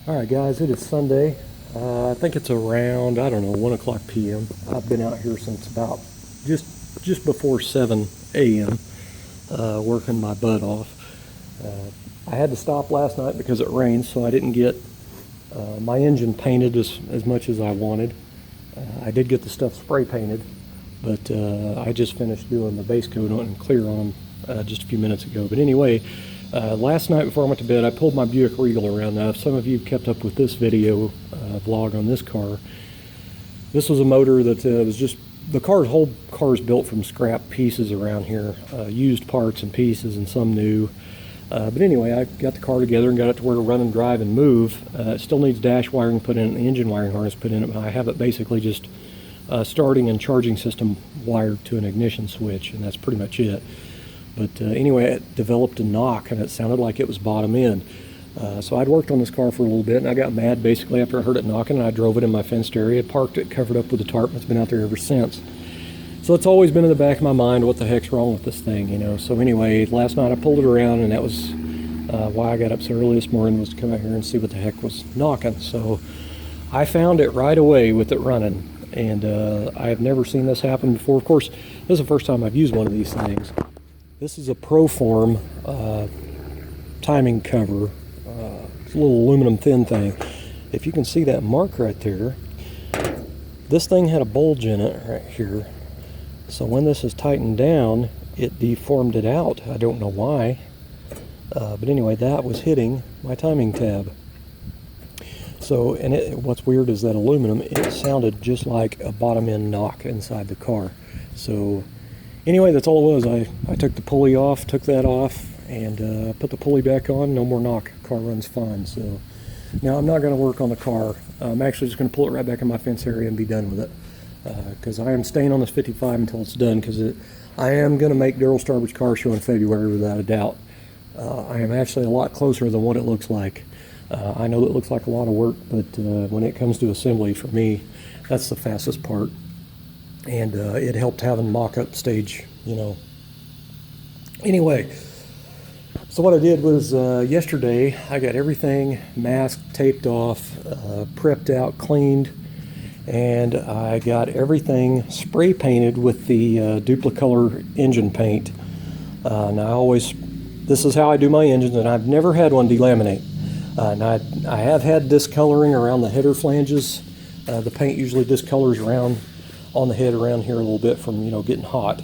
Alright guys, it is Sunday. I think it's around, I don't know, 1 o'clock p.m. I've been out here since about just before 7 a.m. Working my butt off. I had to stop last night because it rained, so I didn't get my engine painted as much as I wanted. I did get the stuff spray painted, but I just finished doing the base coat on and clear on them just a few minutes ago. But anyway, last night before I went to bed, I pulled my Buick Regal around. Now, if some of you kept up with this video vlog on this car, this was a motor that was just, the whole car is built from scrap pieces around here, used parts and pieces and some new. But anyway, I got the car together and got it to where to run and drive and move. It still needs dash wiring put in it, the engine wiring harness put in it, but I have it basically just starting and charging system wired to an ignition switch, and that's pretty much it. But anyway, it developed a knock, and it sounded like it was bottom end. So I'd worked on this car for a little bit, and I got mad basically after I heard it knocking, and I drove it in my fenced area, parked it, covered up with a tarp, and it's been out there ever since. So it's always been in the back of my mind, what the heck's wrong with this thing, you know? So anyway, last night I pulled it around, and that was why I got up so early this morning, was to come out here and see what the heck was knocking. So I found it right away with it running, and I have never seen this happen before. Of course, this is the first time I've used one of these things. This is a Proform timing cover. It's a little aluminum thin thing. If you can see that mark right there, this thing had a bulge in it right here. So when this is tightened down, it deformed it out. I don't know why. But anyway, that was hitting my timing tab. So, and what's weird is that aluminum, it sounded just like a bottom end knock inside the car. So anyway, that's all it was. I took the pulley off, took that off, and put the pulley back on. No more knock. Car runs fine. So now I'm not going to work on the car. I'm actually just going to pull it right back in my fence area and be done with it. Because I am staying on this 55 until it's done, because I am going to make Daryl Starbich's car show in February without a doubt. I am actually a lot closer than what it looks like. I know it looks like a lot of work, but when it comes to assembly, for me, that's the fastest part. And it helped having mock-up stage, you know. Anyway, so what I did was yesterday I got everything masked, taped off, prepped out, cleaned, and I got everything spray painted with the Duplicolor engine paint. Now this is how I do my engines, and I've never had one delaminate. Now I have had discoloring around the header flanges. The paint usually discolors around on the head around here a little bit from, you know, getting hot.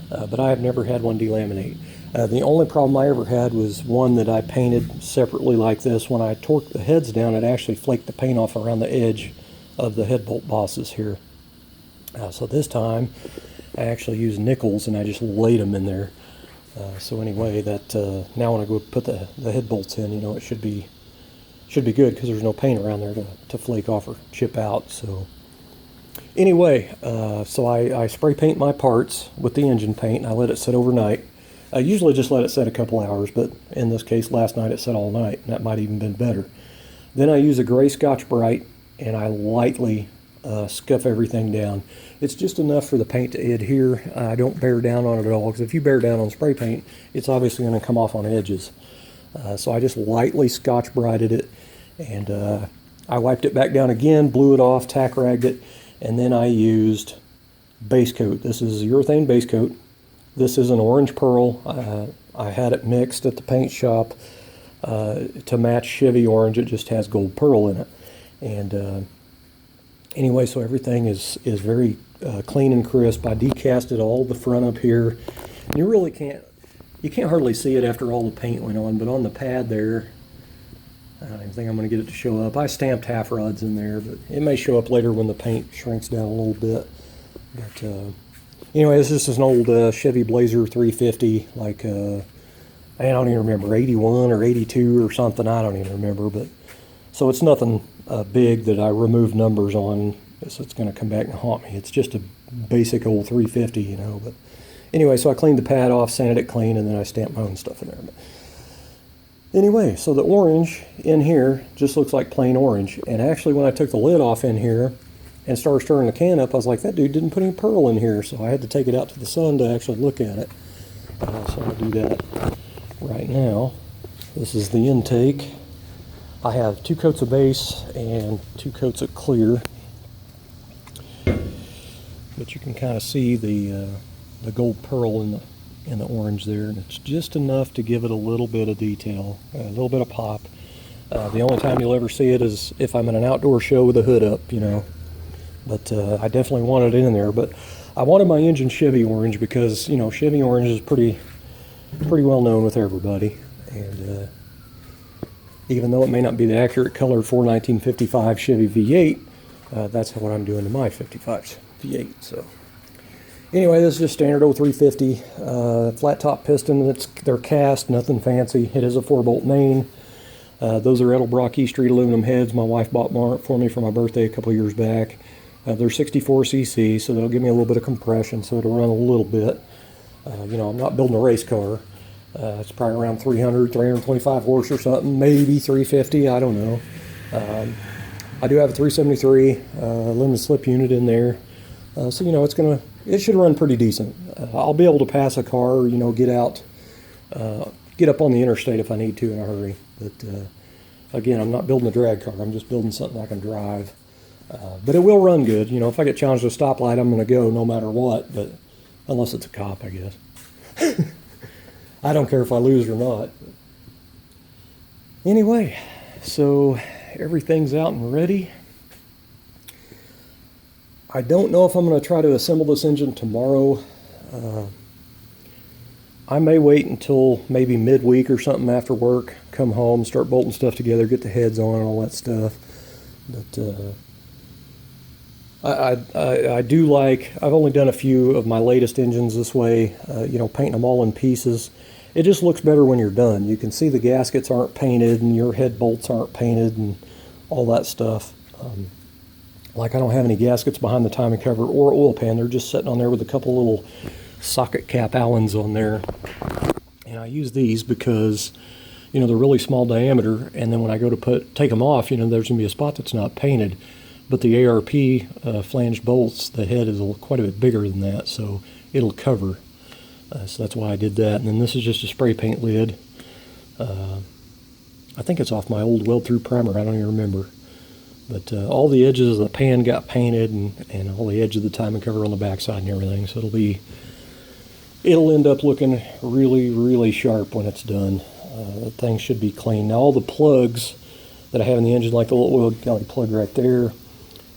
But I have never had one delaminate. The only problem I ever had was one that I painted separately like this. When I torqued the heads down, it actually flaked the paint off around the edge of the head bolt bosses here. So this time I actually used nickels and I just laid them in there. So anyway, that now when I go put the head bolts in, you know, it should be good, because there's no paint around there to flake off or chip out. So anyway, so I spray paint my parts with the engine paint, and I let it sit overnight. I usually just let it set a couple hours, but in this case last night it set all night, and that might even been better. Then I use a gray Scotch-Brite, and I lightly scuff everything down. It's just enough for the paint to adhere. I don't bear down on it at all, because if you bear down on spray paint, it's obviously going to come off on edges. So I just lightly Scotch-Brited it, and I wiped it back down again, blew it off, tack ragged it, and then I used base coat. This is urethane base coat. This is an orange pearl. I had it mixed at the paint shop to match Chevy orange. It just has gold pearl in it. And anyway, so everything is very clean and crisp. I decasted all the front up here. And you really can't hardly see it after all the paint went on, but on the pad there, I don't even think I'm going to get it to show up. I stamped half rods in there, but it may show up later when the paint shrinks down a little bit. But anyway, this is an old Chevy Blazer 350, like I don't even remember, 81 or 82 or something. I don't even remember, but so it's nothing big that I remove numbers on, so it's going to come back and haunt me. It's just a basic old 350, you know. But anyway, so I cleaned the pad off, sanded it clean, and then I stamped my own stuff in there. But anyway, so the orange in here just looks like plain orange. And actually, when I took the lid off in here and started stirring the can up, I was like, that dude didn't put any pearl in here. So I had to take it out to the sun to actually look at it. So I'll do that right now. This is the intake. I have 2 coats of base and 2 coats of clear. But you can kind of see the gold pearl in the orange there, and it's just enough to give it a little bit of detail, a little bit of pop. The only time you'll ever see it is if I'm in an outdoor show with the hood up, you know. But I definitely wanted it in there. But I wanted my engine Chevy orange because, you know, Chevy orange is pretty well known with everybody. And even though it may not be the accurate color for 1955 Chevy V8, that's what I'm doing to my 55 V8. So anyway, this is just standard 0350 flat top piston. They're cast, nothing fancy. It is a 4-bolt main. Those are Edelbrock E Street aluminum heads. My wife bought for me for my birthday a couple years back. They're 64cc, so they'll give me a little bit of compression, so it'll run a little bit. You know, I'm not building a race car. It's probably around 325 horse or something, maybe 350, I don't know. I do have a 373 limited slip unit in there. So, you know, it should run pretty decent. I'll be able to pass a car, you know, get up on the interstate if I need to in a hurry. But again, I'm not building a drag car. I'm just building something I can drive. But it will run good. You know, if I get challenged with a stoplight, I'm going to go no matter what. But unless it's a cop, I guess. I don't care if I lose or not. Anyway, so everything's out and ready. I don't know if I'm going to try to assemble this engine tomorrow. I may wait until maybe midweek or something after work, come home, start bolting stuff together, get the heads on and all that stuff. But I do like, I've only done a few of my latest engines this way, you know, painting them all in pieces. It just looks better when you're done. You can see the gaskets aren't painted and your head bolts aren't painted and all that stuff. Like I don't have any gaskets behind the timing cover or oil pan. They're just sitting on there with a couple little socket cap Allens on there. And I use these because, you know, they're really small diameter, and then when I go to take them off, you know, there's going to be a spot that's not painted. But the ARP flanged bolts, the head is quite a bit bigger than that, so it'll cover. So that's why I did that. And then this is just a spray paint lid. I think it's off my old weld-through primer. I don't even remember. But all the edges of the pan got painted, and all the edge of the timing cover on the backside and everything. So it'll end up looking really, really sharp when it's done. The thing should be clean. Now all the plugs that I have in the engine, like the little oil galley plug right there,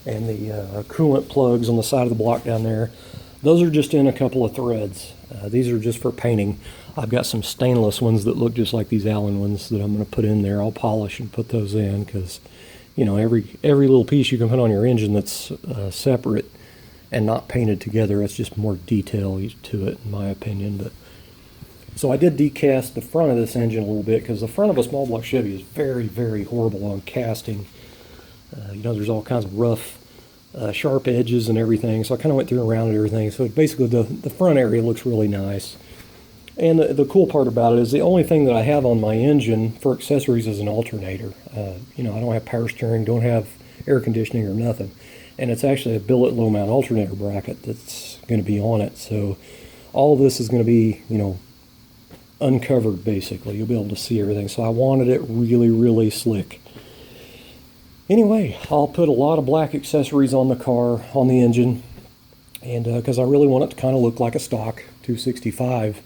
and the coolant plugs on the side of the block down there, those are just in a couple of threads. These are just for painting. I've got some stainless ones that look just like these Allen ones that I'm going to put in there. I'll polish and put those in because, you know, every little piece you can put on your engine that's separate and not painted together, it's just more detail to it, in my opinion. But so I did decast the front of this engine a little bit because the front of a small block Chevy is very, very horrible on casting. You know, there's all kinds of rough, sharp edges and everything. So I kind of went through and rounded everything. So basically the front area looks really nice. And the cool part about it is the only thing that I have on my engine for accessories is an alternator. You know, I don't have power steering, don't have air conditioning or nothing. And it's actually a billet low mount alternator bracket that's going to be on it. So all of this is going to be, you know, uncovered basically. You'll be able to see everything. So I wanted it really, really slick. Anyway, I'll put a lot of black accessories on the car, on the engine, and because I really want it to kind of look like a stock 265.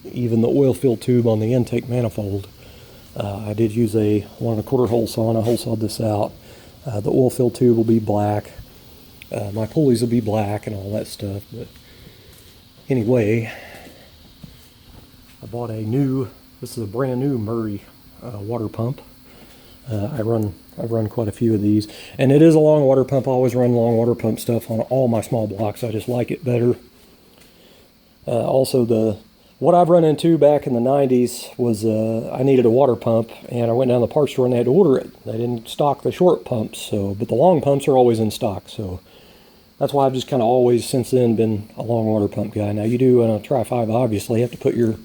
Even the oil fill tube on the intake manifold. I did use a 1 1/4 hole saw, and I hole sawed this out. The oil fill tube will be black. My pulleys will be black and all that stuff. But anyway, I bought this is a brand new Murray water pump. I've run quite a few of these, and it is a long water pump. I always run long water pump stuff on all my small blocks. I just like it better. Also, what I've run into back in the 90s was I needed a water pump, and I went down to the parts store and they had to order it. They didn't stock the short pumps, but the long pumps are always in stock. So that's why I've just kind of always since then been a long water pump guy. Now you do in a Tri-5, obviously, you have to put your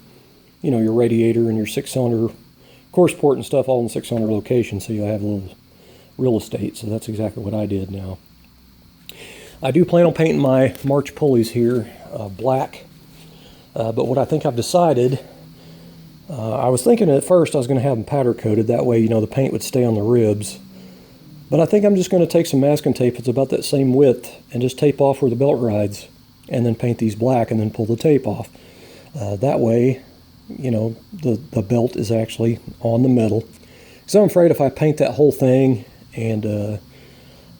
radiator and your 6-cylinder course port and stuff all in the 6-cylinder location, so you'll have a little real estate. So that's exactly what I did now. I do plan on painting my March pulleys here black. But what I think I've decided I was thinking at first I was going to have them powder coated, that way, you know, the paint would stay on the ribs. But I think I'm just going to take some masking tape, it's about that same width, and just tape off where the belt rides, and then paint these black and then pull the tape off. That way, you know, the belt is actually on the metal. So I'm afraid if I paint that whole thing and,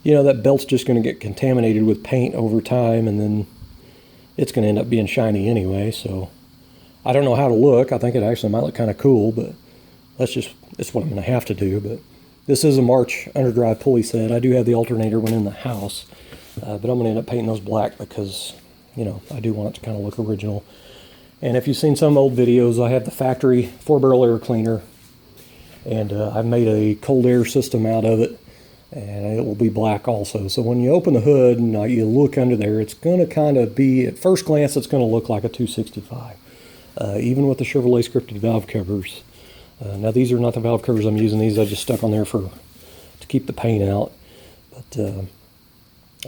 you know, that belt's just going to get contaminated with paint over time, and then it's going to end up being shiny anyway. So I don't know how to look. I think it actually might look kind of cool, but it's what I'm going to have to do. But this is a March underdrive pulley set. I do have the alternator one in the house, but I'm going to end up painting those black because, you know, I do want it to kind of look original. And if you've seen some old videos, I have the factory 4-barrel air cleaner, and I've made a cold air system out of it, and it will be black also. So when you open the hood and you look under there, it's going to kind of be, at first glance, it's going to look like a 265, even with the Chevrolet scripted valve covers. Now these are not the valve covers I'm using. These I just stuck on there to keep the paint out. But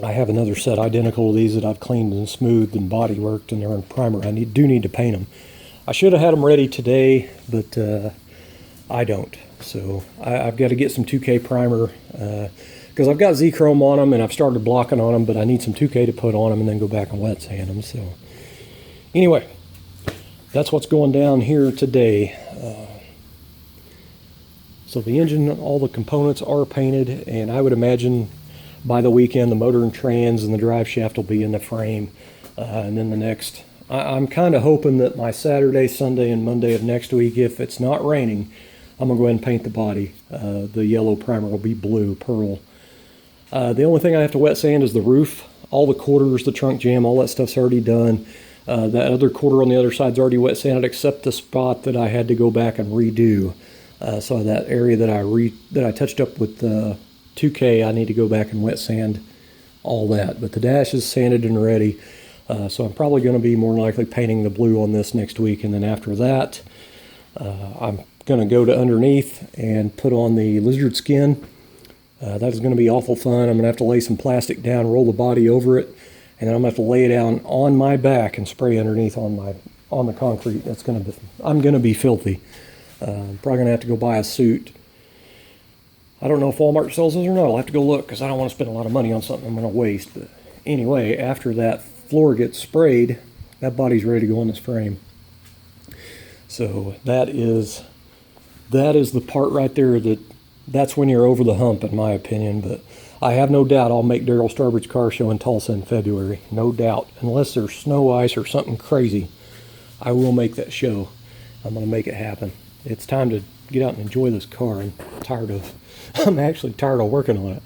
I have another set identical to these that I've cleaned and smoothed and body worked, and they're in primer. I do need to paint them. I should have had them ready today, but I don't. So I've got to get some 2K primer because I've got Z-Chrome on them and I've started blocking on them, but I need some 2K to put on them and then go back and wet sand them. So anyway, that's what's going down here today. So the engine, all the components are painted, and I would imagine by the weekend the motor and trans and the drive shaft will be in the frame. And then the next, I'm kind of hoping that my Saturday, Sunday, and Monday of next week, if it's not raining, I'm going to go ahead and paint the body. The yellow primer will be blue, pearl. The only thing I have to wet sand is the roof. All the quarters, the trunk jam, all that stuff's already done. That other quarter on the other side's already wet sanded, except the spot that I had to go back and redo. So that area that I touched up with 2K, I need to go back and wet sand all that. But the dash is sanded and ready. So I'm probably going to be more likely painting the blue on this next week. And then after that, I'm going to go to underneath and put on the lizard skin. That is going to be awful fun. I'm going to have to lay some plastic down, roll the body over it, and then I'm going to have to lay it down on my back and spray underneath on the concrete. I'm going to be filthy. I'm probably going to have to go buy a suit. I don't know if Walmart sells those or not. I'll have to go look because I don't want to spend a lot of money on something I'm going to waste. But anyway, after that floor gets sprayed, that body's ready to go in this frame. So that is the part right there that's when you're over the hump, in my opinion. But I have no doubt I'll make Daryl Starbird's car show in Tulsa in February. No doubt. Unless there's snow, ice, or something crazy, I will make that show. I'm going to make it happen. It's time to get out and enjoy this car. I'm actually tired of working on it.